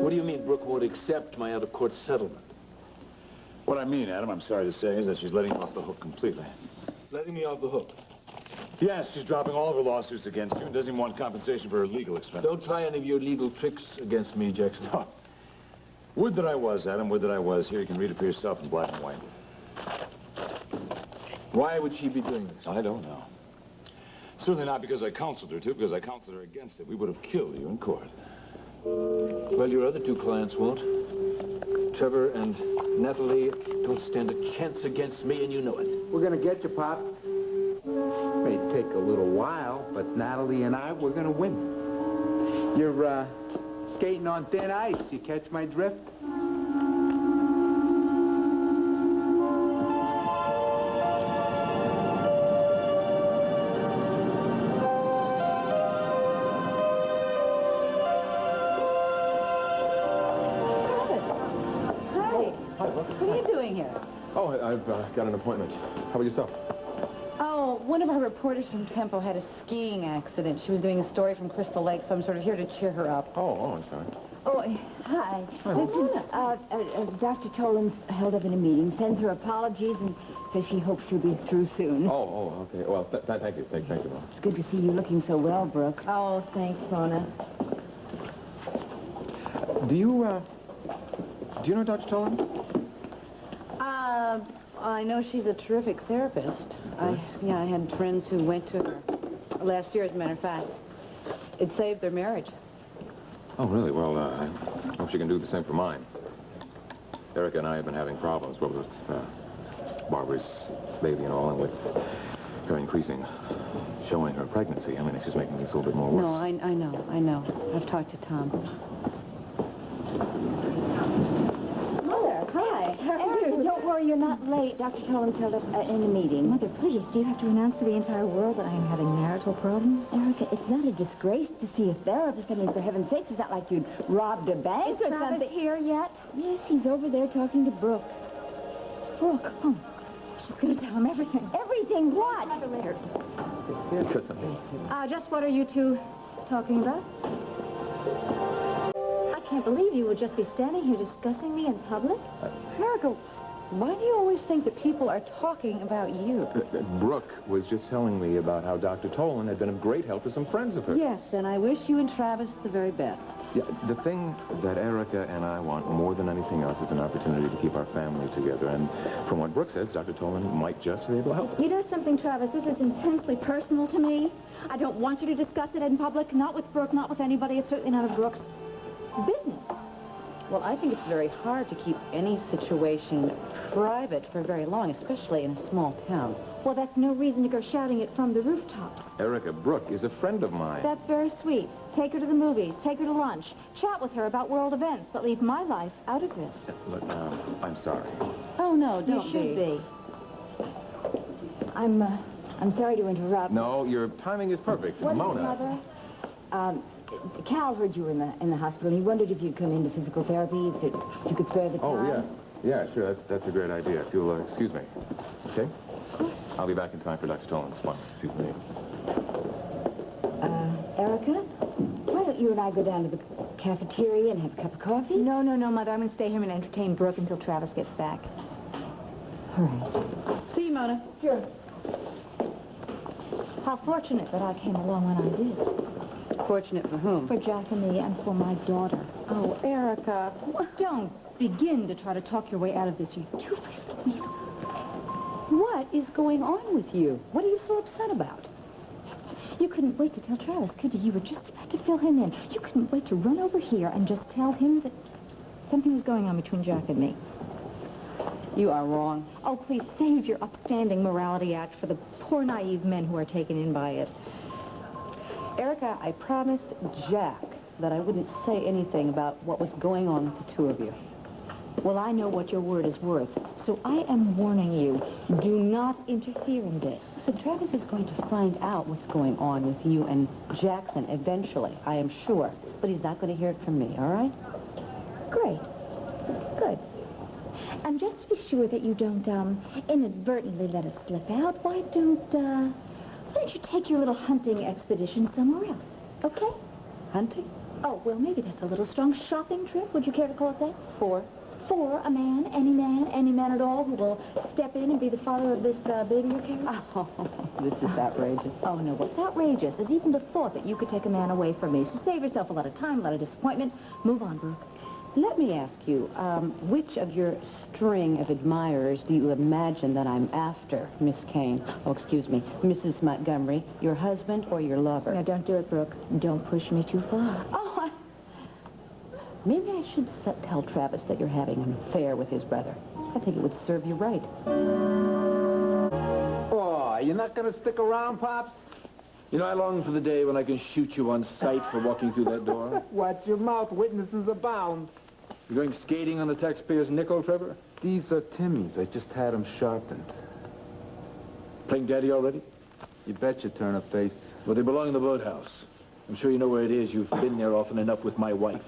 What do you mean Brooke won't accept my out-of-court settlement? What I mean, Adam, I'm sorry to say, is that she's letting you off the hook completely. Letting me off the hook? Yes, she's dropping all of her lawsuits against you and doesn't even want compensation for her legal expenses. Don't try any of your legal tricks against me, Jackson. Oh. Would that I was, Adam, would that I was. Here, you can read it for yourself in black and white. Why would she be doing this? I don't know. Certainly not because I counseled her to, because I counseled her against it. We would have killed you in court. Well, your other two clients won't. Trevor and Natalie don't stand a chance against me, and you know it. We're gonna get you, Pop. May take a little while, but Natalie and I, we're gonna win. You're, skating on thin ice. You catch my drift? What are you doing here? Oh, I've got an appointment. How about yourself? Oh, one of our reporters from Tempo had a skiing accident. She was doing a story from Crystal Lake, so I'm sort of here to cheer her up. Oh, I'm sorry. Oh, hi. Listen, Dr. Tolan's held up in a meeting, sends her apologies, and says she hopes she'll be through soon. Oh, okay. Well, thank you. Thank you, Mom. It's good to see you looking so well, Brooke. Oh, thanks, Mona. Do you know Dr. Tolan? I know she's a terrific therapist. I had friends who went to her last year, as a matter of fact. It saved their marriage. Oh, really? Well, I hope she can do the same for mine. Erica and I have been having problems, both with Barbara's baby and all, and with her increasing showing her pregnancy. I mean, it's just making things a little bit more worse. No, I know. I've talked to Tom. Mother, hi. Erica, don't worry, you're not late. Dr. Tolan's held up in a meeting. Mother, please, do you have to announce to the entire world that I am having marital problems? Erica, it's not a disgrace to see a therapist. I mean, for heaven's sakes, it's not like you'd robbed a bank or something. Here yet? Yes, he's over there talking to Brooke. Brooke? Oh, she's going to tell him everything. Everything what? Mother, later. Just what are you two talking about? I can't believe you would just be standing here discussing me in public. Erica, why do you always think that people are talking about you? Brooke was just telling me about how Dr. Tolan had been of great help to some friends of hers. Yes, and I wish you and Travis the very best. Yeah, the thing that Erica and I want more than anything else is an opportunity to keep our family together. And from what Brooke says, Dr. Tolan might just be able to help us. You know something, Travis? This is intensely personal to me. I don't want you to discuss it in public, not with Brooke, not with anybody. It's certainly none of Brooke's business. Well, I think it's very hard to keep any situation private for very long, especially in a small town. Well, that's no reason to go shouting it from the rooftop. Erica, Brooke is a friend of mine. That's very sweet. Take her to the movies, take her to lunch, chat with her about world events, but leave my life out of this. Look, I'm sorry. Oh, no, don't You should be. I'm sorry to interrupt. No, your timing is perfect. What is it, Mona. Mother? Cal heard you were in the hospital. He wondered if you'd come into physical therapy, if you could spare the time. Oh, yeah. Yeah, sure. That's a great idea. If you'll excuse me. Okay? Of course. I'll be back in time for Dr. Tolan's appointment. Excuse me. Erica, why don't you and I go down to the cafeteria and have a cup of coffee? No, Mother. I'm going to stay here and entertain Brooke until Travis gets back. All right. See you, Mona. Sure. How fortunate that I came along when I did. Fortunate for whom? For Jack and me and for my daughter. Oh, Erica. Don't begin to try to talk your way out of this, you two-faced weasel. What is going on with you? What are you so upset about? You couldn't wait to tell Travis, could you? You were just about to fill him in. You couldn't wait to run over here and just tell him that something was going on between Jack and me. You are wrong. Oh, please save your upstanding morality act for the poor, naive men who are taken in by it. Erica, I promised Jack that I wouldn't say anything about what was going on with the two of you. Well, I know what your word is worth, so I am warning you. Do not interfere in this. So Travis is going to find out what's going on with you and Jackson eventually, I am sure. But he's not going to hear it from me, all right? Great. Good. And just to be sure that you don't, inadvertently let it slip out, why don't you take your little hunting expedition somewhere else, okay? Hunting? Oh, well, maybe that's a little strong. Shopping trip, would you care to call it that? For a man, any man at all who will step in and be the father of this baby you're carrying? Oh, this is outrageous. Oh, no, what's outrageous is even the thought that you could take a man away from me. So save yourself a lot of time, a lot of disappointment. Move on, Brooke. Let me ask you, which of your string of admirers do you imagine that I'm after, Miss Kane? Oh, excuse me, Mrs. Montgomery, your husband or your lover? Now, don't do it, Brooke. Don't push me too far. Oh, maybe I should tell Travis that you're having an affair with his brother. I think it would serve you right. Oh, you're not going to stick around, Pops? You know, I long for the day when I can shoot you on sight for walking through that door. Watch your mouth. Witnesses abound. You're going skating on the taxpayer's nickel, Trevor? These are Timmy's. I just had them sharpened. Playing daddy already? You betcha, Turner-face. Well, they belong in the boathouse. I'm sure you know where it is. You've been there often enough with my wife.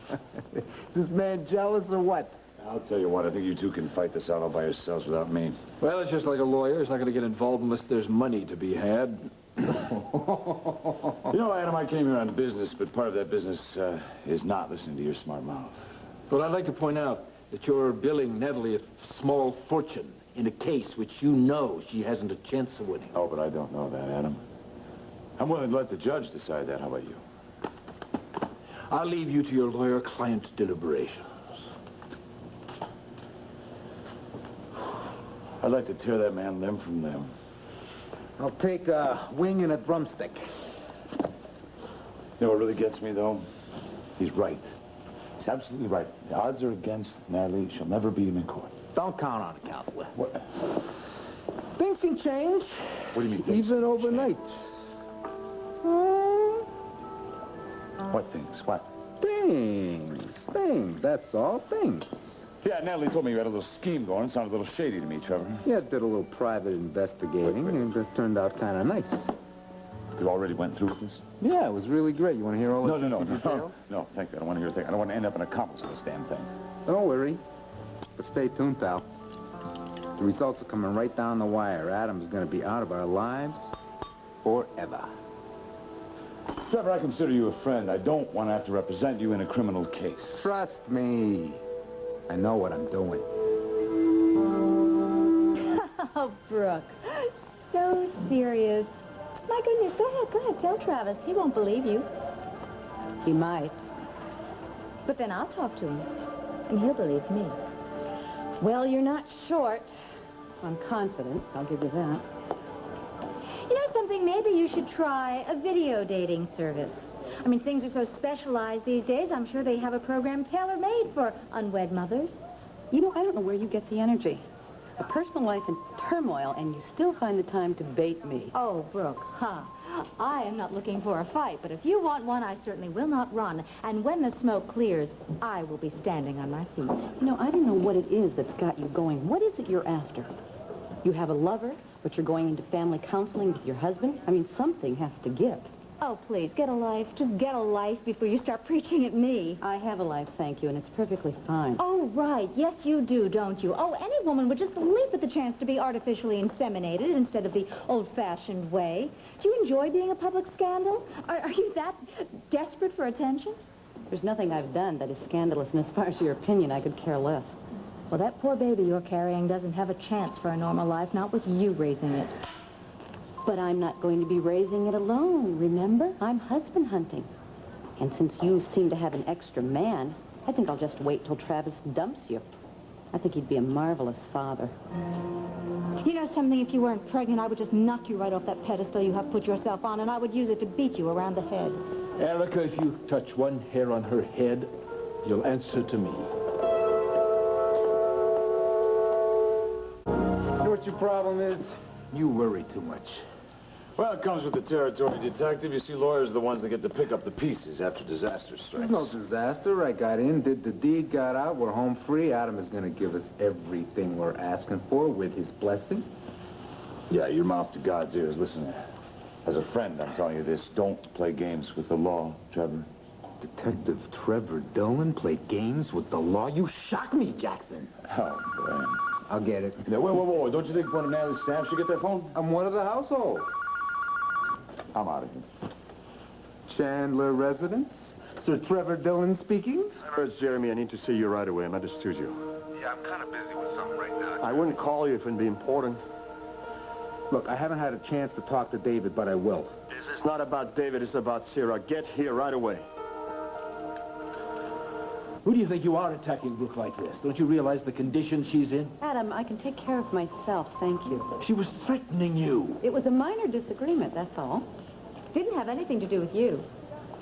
Is this man jealous or what? I'll tell you what, I think you two can fight this out all by yourselves without me. Well, it's just like a lawyer. He's not going to get involved unless there's money to be had. You know, Adam, I came here on business, but part of that business is not listening to your smart mouth. But I'd like to point out that you're billing Natalie a small fortune in a case which you know she hasn't a chance of winning. Oh, but I don't know that, Adam. I'm willing to let the judge decide that. How about you? I'll leave you to your lawyer-client deliberations. I'd like to tear that man limb from limb. I'll take a wing and a drumstick. You know what really gets me, though? He's right. He's absolutely right. The odds are against Natalie. She'll never beat him in court. Don't count on it, counselor. What? Things can change. What do you mean things Even can overnight. What things? What? Things. That's all. Things. Yeah, Natalie told me you had a little scheme going. It sounded a little shady to me, Trevor. Yeah, did a little private investigating, and it turned out kind of nice. You already went through with this? Yeah, it was really great. You want to hear all the No, details? no, thank you. I don't want to hear a thing. I don't want to end up an accomplice of this damn thing. Don't worry. But stay tuned, pal. The results are coming right down the wire. Adam's going to be out of our lives forever. Trevor, I consider you a friend. I don't want to have to represent you in a criminal case. Trust me. I know what I'm doing. Oh, Brooke. So serious. My goodness, go ahead. Tell Travis. He won't believe you. He might. But then I'll talk to him, and he'll believe me. Well, you're not short on confidence, I'll give you that. You know something? Maybe you should try a video dating service. I mean, things are so specialized these days. I'm sure they have a program tailor-made for unwed mothers. You know, I don't know where you get the energy. A personal life in turmoil, and you still find the time to bait me. Oh, Brooke, I am not looking for a fight, but if you want one, I certainly will not run. And when the smoke clears, I will be standing on my feet. No, I don't know what it is that's got you going. What is it you're after? You have a lover, but you're going into family counseling with your husband? I mean, something has to give. Oh, please, get a life. Just get a life before you start preaching at me. I have a life, thank you, and it's perfectly fine. Oh, right. Yes, you do, don't you? Oh, any woman would just leap at the chance to be artificially inseminated instead of the old-fashioned way. Do you enjoy being a public scandal? Are you that desperate for attention? There's nothing I've done that is scandalous, and as far as your opinion, I could care less. Well, that poor baby you're carrying doesn't have a chance for a normal life, not with you raising it. But I'm not going to be raising it alone, remember? I'm husband hunting. And since you seem to have an extra man, I think I'll just wait till Travis dumps you. I think he'd be a marvelous father. You know something? If you weren't pregnant, I would just knock you right off that pedestal you have put yourself on, and I would use it to beat you around the head. Erica, if you touch one hair on her head, you'll answer to me. You know what your problem is? You worry too much. Well, it comes with the territory, detective. You see, lawyers are the ones that get to pick up the pieces after disaster strikes. There's no disaster. I got in, did the deed, got out. We're home free. Adam is going to give us everything we're asking for with his blessing. Yeah, your mouth to God's ears. Listen, as a friend, I'm telling you this. Don't play games with the law, Trevor. Detective Trevor Dillon play games with the law? You shock me, Jackson. Oh, man. I'll get it. Now, whoa. Don't you think one of Natalie's staff should get that phone? I'm one of the household. I'm out of here. Chandler residence? Sir Trevor Dillon speaking. It's Jeremy. I need to see you right away. I'm at the studio. Yeah, I'm kind of busy with something right now. I wouldn't call you if it'd be important. Look, I haven't had a chance to talk to David, but I will. This is not about David. It's about Ceara. Get here right away. Who do you think you are attacking Brooke like this? Don't you realize the condition she's in? Adam, I can take care of myself, thank you. She was threatening you. It was a minor disagreement, that's all. Didn't have anything to do with you.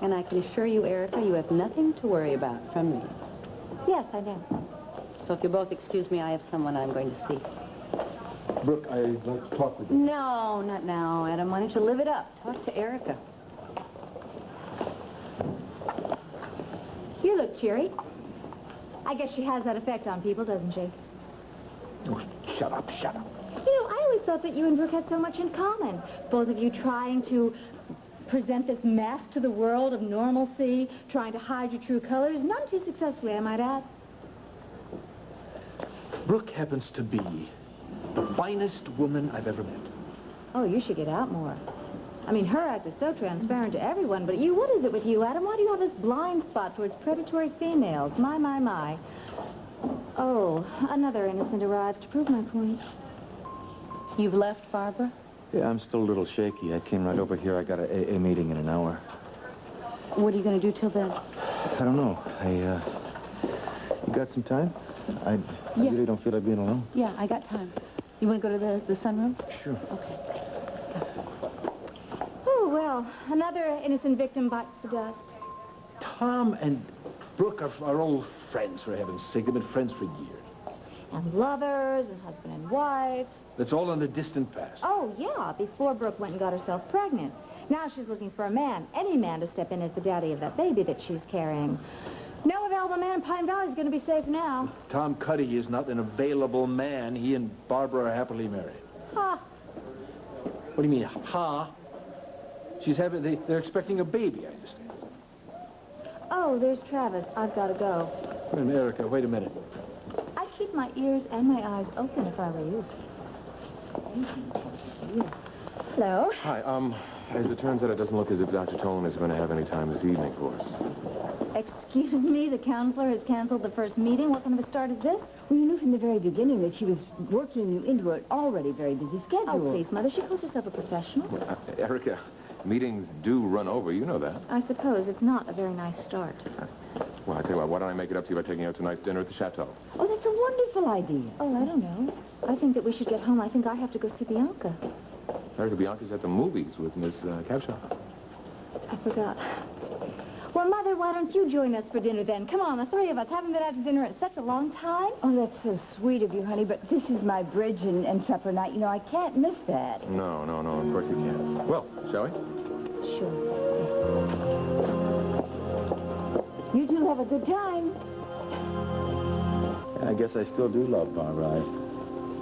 And I can assure you, Erica, you have nothing to worry about from me. Yes, I know. So if you both excuse me, I have someone I'm going to see. Brooke, I'd like to talk with you. No, not now, Adam. Why don't you live it up? Talk to Erica. You look cheery. I guess she has that effect on people, doesn't she? Oh, shut up, shut up. You know, I always thought that you and Brooke had so much in common. Both of you trying to present this mask to the world of normalcy, trying to hide your true colors. None too successfully, I might add. Brooke happens to be the finest woman I've ever met. Oh, you should get out more. I mean, her act is so transparent to everyone, but you, what is it with you, Adam? Why do you have this blind spot towards predatory females? My, my, my. Oh, another innocent arrives to prove my point. You've left, Barbara? Yeah, I'm still a little shaky. I came right over here. I got a AA meeting in an hour. What are you going to do till then? I don't know. You got some time? I Yeah. really don't feel like being alone. Yeah, I got time. You want to go to the sunroom? Sure. Okay. Oh, well, another innocent victim bites the dust. Tom and Brooke are old friends, for heaven's sake. They've been friends for years. And lovers, and husband and wife. That's all in the distant past. Oh, yeah, before Brooke went and got herself pregnant. Now she's looking for a man, any man, to step in as the daddy of that baby that she's carrying. No available man in Pine Valley is going to be safe now. Tom Cuddy is not an available man. He and Barbara are happily married. Ha! What do you mean, ha? They're expecting a baby, I understand. Oh, there's Travis. I've got to go. Wait a minute, Erica, wait a minute. I'd keep my ears and my eyes open if I were you. Hello. Hi, as it turns out, it doesn't look as if Dr. Tolan is going to have any time this evening for us. Excuse me, the counselor has canceled the first meeting. What kind of a start is this? Well, you knew from the very beginning that she was working you into an already very busy schedule. Oh, please, Mother. She calls herself a professional. Erica, meetings do run over. You know that. I suppose it's not a very nice start. Well, I tell you what, why don't I make it up to you by taking you out to a nice dinner at the Chateau? Oh, that's a wonderful idea. Oh, I don't know. I think that we should get home. I think I have to go see Bianca. Erica, Bianca's at the movies with Miss Cavshaw. I forgot. Well, Mother, why don't you join us for dinner then? Come on, the three of us haven't been out to dinner in such a long time. Oh, that's so sweet of you, honey, but this is my bridge and supper night. You know, I can't miss that. No, of course you can't. Well, shall we? Sure. You two have a good time. I guess I still do love Barbara.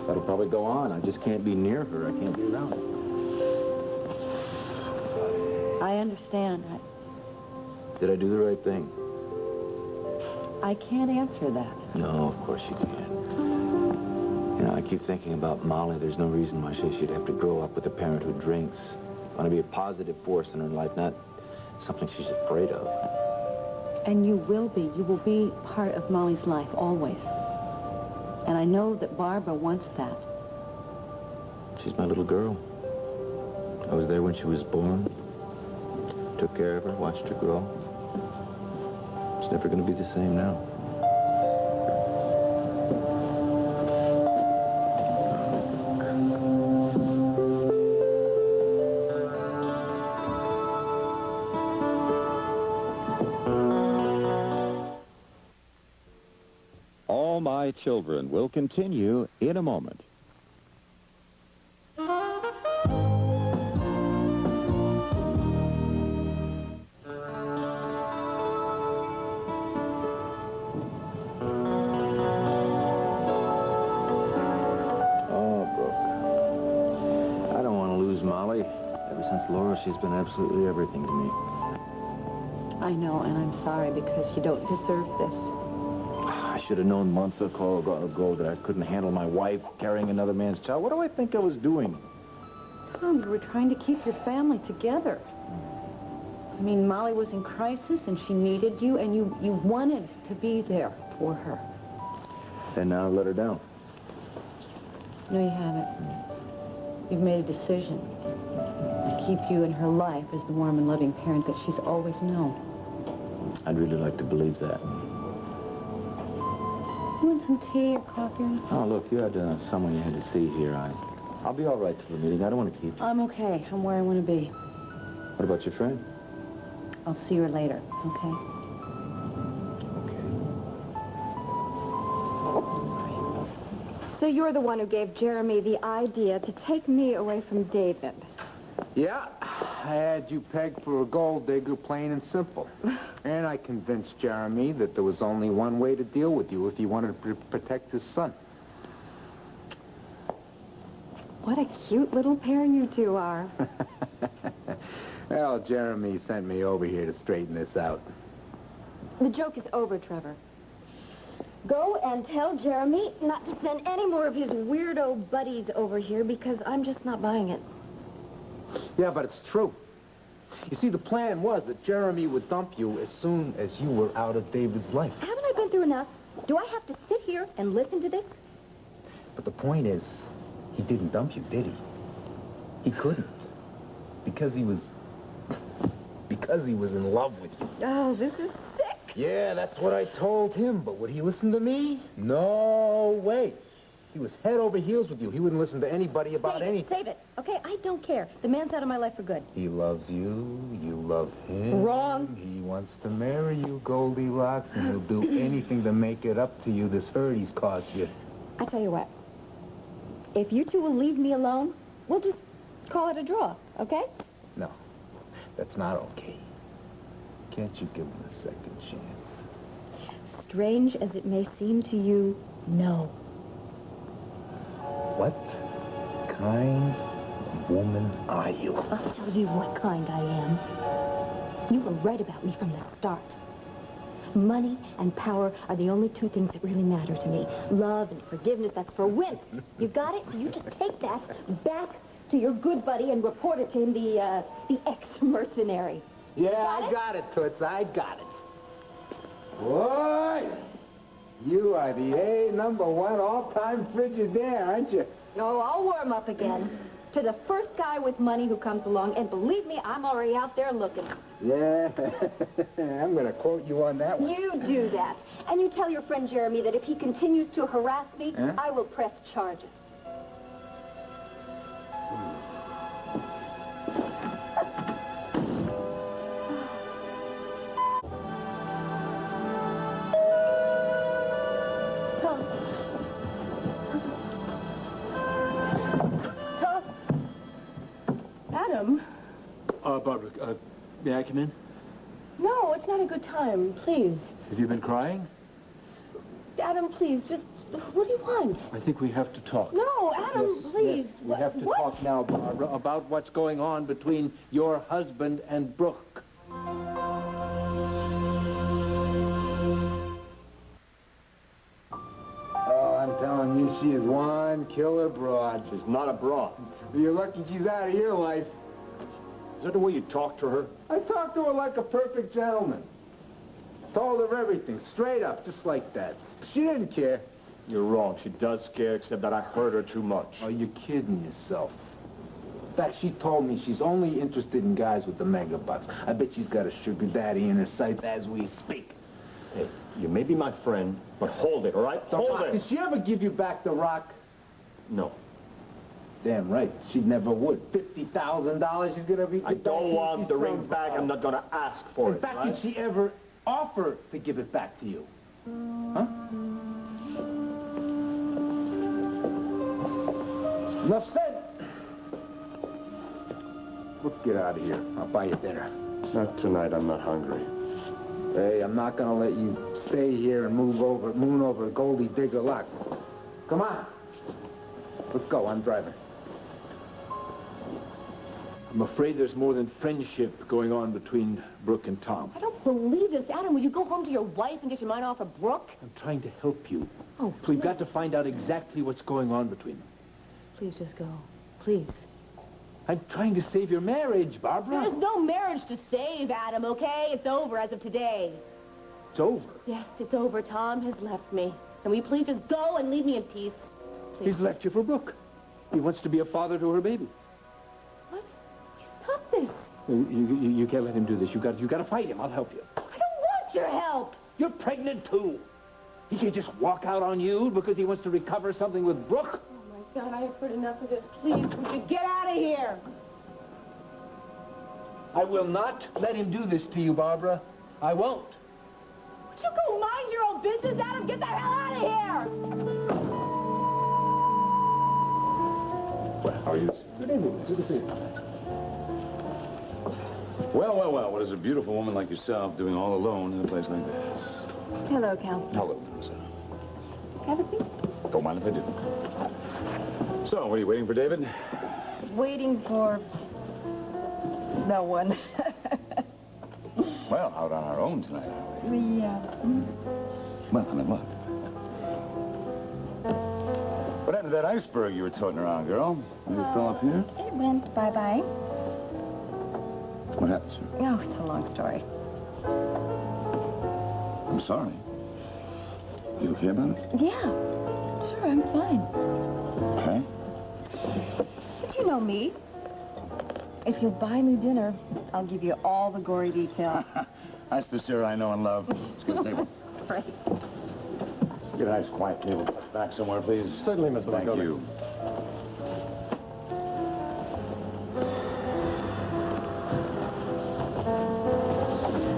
That'll probably go on. I just can't be near her. I can't be around her. I understand. Did I do the right thing? I can't answer that. No, of course you can't. You know, I keep thinking about Molly. There's no reason why she'd have to grow up with a parent who drinks. I want to be a positive force in her life, not something she's afraid of. And you will be. You will be part of Molly's life, always. And I know that Barbara wants that. She's my little girl. I was there when she was born. Took care of her, watched her grow. It's never going to be the same now. All My Children will continue in a moment. She's been absolutely everything to me. I know, and I'm sorry because you don't deserve this. I should have known months ago that I couldn't handle my wife carrying another man's child. What do I think I was doing? Tom, you were trying to keep your family together. I mean, Molly was in crisis, and she needed you, and you wanted to be there for her. And now I've let her down. No, you haven't. You've made a decision to keep you in her life as the warm and loving parent that she's always known. I'd really like to believe that. You want some tea or coffee or anything? Oh, look, you had someone you had to see here. I'll be all right till the meeting. I don't want to keep you. I'm okay. I'm where I want to be. What about your friend? I'll see her later, okay? So you're the one who gave Jeremy the idea to take me away from David. Yeah, I had you pegged for a gold digger, plain and simple. And I convinced Jeremy that there was only one way to deal with you if he wanted to protect his son. What a cute little pair you two are. Well, Jeremy sent me over here to straighten this out. The joke is over, Trevor. Go and tell Jeremy not to send any more of his weirdo buddies over here because I'm just not buying it. Yeah, but it's true. You see, the plan was that Jeremy would dump you as soon as you were out of David's life. Haven't I been through enough? Do I have to sit here and listen to this? But the point is, he didn't dump you, did he? He couldn't. Because he was in love with you. Oh, this is sick. Yeah, that's what I told him, but would he listen to me? No way. He was head over heels with you. He wouldn't listen to anybody about anything. Save it, okay? I don't care. The man's out of my life for good. He loves you. You love him. Wrong. He wants to marry you, Goldilocks, and he'll do anything to make it up to you, this hurt he's caused you. I tell you what. If you two will leave me alone, we'll just call it a draw, okay? No, that's not okay. Can't you give him a second chance? Strange as it may seem to you, no. What kind of woman are you? I'll tell you what kind I am. You were right about me from the start. Money and power are the only two things that really matter to me. Love and forgiveness, that's for wimps. You got it? So you just take that back to your good buddy and report it to him, the ex-mercenary. Yeah, I got it, Toots. I got it. Boy, you are the #1 all-time Frigidaire, aren't you? Oh, I'll warm up again. To the first guy with money who comes along, and believe me, I'm already out there looking. Yeah, I'm going to quote you on that one. You do that. And you tell your friend Jeremy that if he continues to harass me, I will press charges. Adam? Barbara, may I come in? No, it's not a good time. Please. Have you been crying? Adam, please, just... What do you want? I think we have to talk. No, Adam, please. Yes, we have to talk now, Barbara, about what's going on between your husband and Brooke. Oh, I'm telling you, she is one killer broad. She's not a broad. You're lucky she's out of your life. Is that the way you talk to her? I talked to her like a perfect gentleman. Told her everything, straight up, just like that. She didn't care. You're wrong. She does care, except that I hurt her too much. Oh, you're kidding yourself. In fact, she told me she's only interested in guys with the megabucks. I bet she's got a sugar daddy in her sights as we speak. Hey, you may be my friend, but hold it, all right? Hold it! Did she ever give you back the rock? No. Damn right. She never would. $50,000 she's gonna be... I don't want the ring back. I'm not gonna ask for it, In fact, right? did she ever offer to give it back to you? Huh? Enough said. Let's get out of here. I'll buy you dinner. Not tonight. I'm not hungry. Hey, I'm not gonna let you stay here and moon over Goldie Digger Locks. Come on. Let's go. I'm driving. I'm afraid there's more than friendship going on between Brooke and Tom. I don't believe this. Adam, will you go home to your wife and get your mind off of Brooke? I'm trying to help you. Oh, We've got to find out exactly what's going on between them. Please just go. Please. I'm trying to save your marriage, Barbara. There's no marriage to save, Adam, okay? It's over as of today. It's over. Yes, it's over. Tom has left me. Can we please just go and leave me in peace? Please. He's left you for Brooke. He wants to be a father to her baby. What? Stop this. You can't let him do this. You got to fight him. I'll help you. I don't want your help. You're pregnant, too. He can't just walk out on you because he wants to recover something with Brooke. Oh, my God, I have heard enough of this. Please, would you get out of here? I will not let him do this to you, Barbara. I won't. Would you go mind your own business, Adam? Get the hell out of here! Well, how are you? Good evening. Good to see you. Well, well, well, what is a beautiful woman like yourself doing all alone in a place like this? Hello, Cal. Hello, mademoiselle. Have a seat. Don't mind if I do. So, what are you waiting for, David? Waiting for... no one. Well, out on our own tonight, aren't we? Well, I'm in luck. What happened to that iceberg you were toting around, girl? Maybe it fell up here? It went bye-bye. What happened, sir? Oh, it's a long story. I'm sorry. You okay about it? Yeah, sure, I'm fine. Okay. But you know me. If you'll buy me dinner, I'll give you all the gory details. That's the Ceara I know and love. Let's get a table. Right. Get a nice quiet table. Back somewhere, please. Certainly, Mr. Thank Montgomery. you.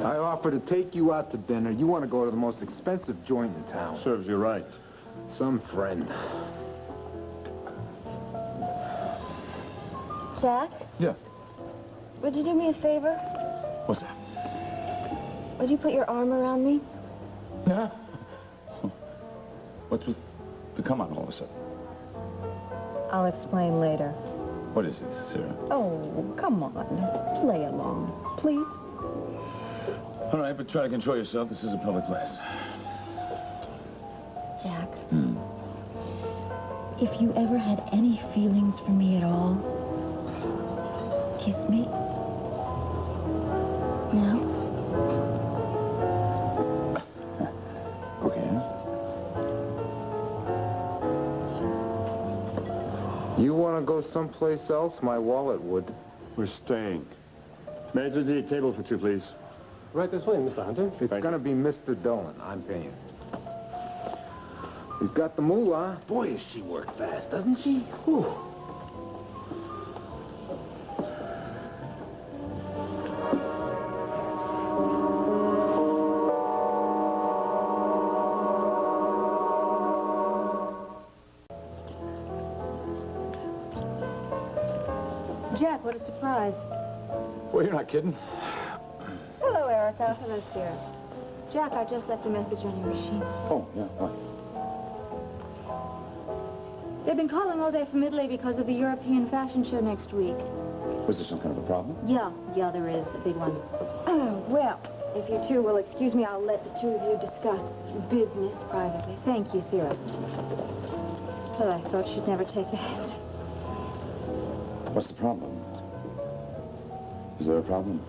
I offer to take you out to dinner. You want to go to the most expensive joint in town. Serves you right. Some friend. Jack? Yeah. Would you do me a favor? What's that? Would you put your arm around me? Yeah. What's with the come on all of a sudden? I'll explain later. What is this, Ceara? Oh, come on. Play along, please. All right, but try to control yourself. This is a public place. Jack. If you ever had any feelings for me at all, kiss me. Now? Okay. You want to go someplace else? My wallet would. We're staying. Maitre d', table for two, please. Right this way, Mr. Hunter. It's going to be Mr. Dolan. I'm paying. He's got the moolah. Boy, does she work fast, doesn't she? Whew. Jack, what a surprise. Well, you're not kidding. Hello, Erica. Hello, Ceara. Jack, I just left a message on your machine. Oh, yeah, right. They've been calling all day from Italy because of the European fashion show next week. Was there some kind of a problem? Yeah, there is. A big one. Well, if you two will excuse me, I'll let the two of you discuss business privately. Thank you, Ceara. Well, I thought she'd never take that. What's the problem? Is there a problem?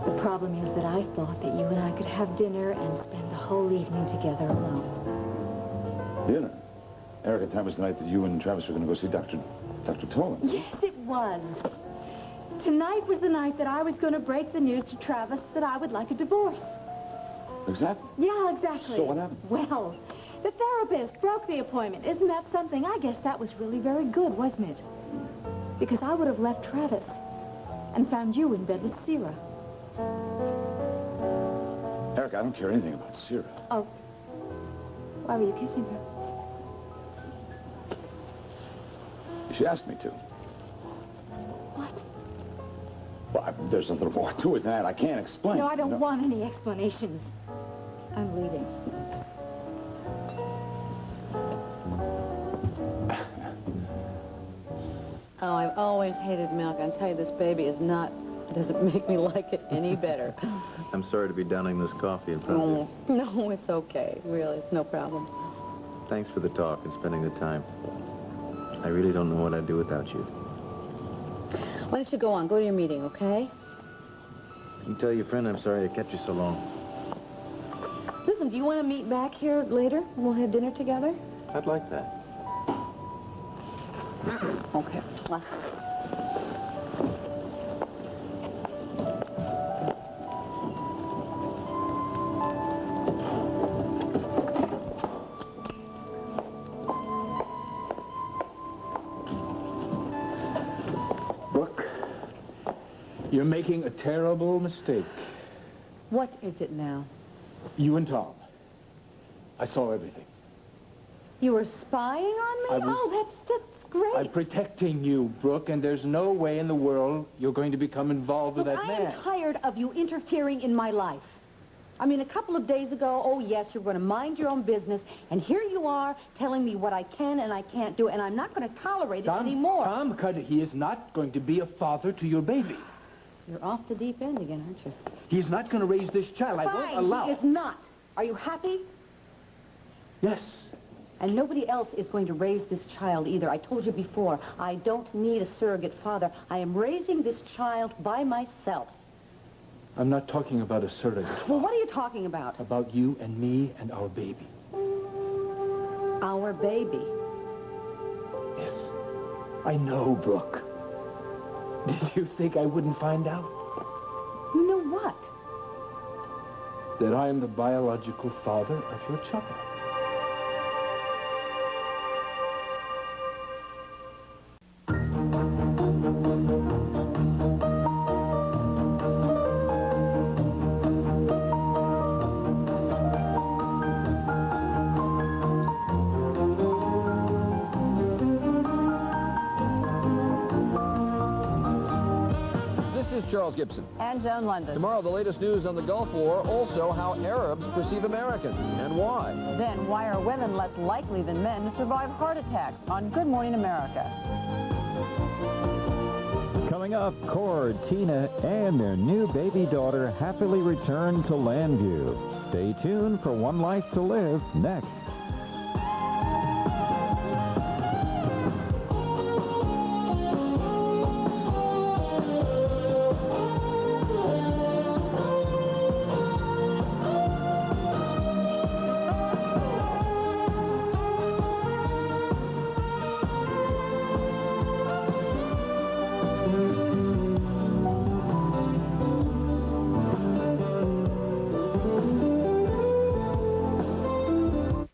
The problem is that I thought that you and I could have dinner and spend the whole evening together alone. Dinner? Erica, time was the night that you and Travis were going to go see Dr. Tolan. Yes, it was. Tonight was the night that I was going to break the news to Travis that I would like a divorce. Exactly. Yeah, exactly. So what happened? Well, the therapist broke the appointment. Isn't that something? I guess that was really very good, wasn't it? Because I would have left Travis and found you in bed with Ceara. Erica, I don't care anything about Ceara. Oh. Why were you kissing her? She asked me to. What? Well, there's nothing more to it than that. I can't explain. No, I don't want any explanations. I'm leaving. Oh, I've always hated milk. I tell you, this baby doesn't make me like it any better. I'm sorry to be downing this coffee in front of you. No, it's okay. Really, it's no problem. Thanks for the talk and spending the time. I really don't know what I'd do without you. Why don't you go on? Go to your meeting, okay? You tell your friend I'm sorry I kept you so long. Listen, do you want to meet back here later? We'll have dinner together? I'd like that. Okay. Well. Brooke, you're making a terrible mistake. What is it now? You and Tom. I saw everything. You were spying on me? Oh, that's great. I'm protecting you, Brooke, and there's no way in the world you're going to become involved with that I man. am tired of you interfering in my life. I mean, a couple of days ago, oh, yes, you're going to mind your own business, and here you are telling me what I can and I can't do, and I'm not going to tolerate it anymore. Tom, he is not going to be a father to your baby. You're off the deep end again, aren't you? He's not going to raise this child. I won't allow he is not. Are you happy? Yes. And nobody else is going to raise this child either. I told you before, I don't need a surrogate father. I am raising this child by myself. I'm not talking about a surrogate. Well, what are you talking about? About you and me and our baby. Our baby? Yes. I know, Brooke. Did you think I wouldn't find out? You know what? That I am the biological father of your child. Charles Gibson. And Joan London. Tomorrow, the latest news on the Gulf War, also how Arabs perceive Americans and why. Then, why are women less likely than men to survive heart attacks on Good Morning America? Coming up, Cord, Tina, and their new baby daughter happily return to Landview. Stay tuned for One Life to Live next.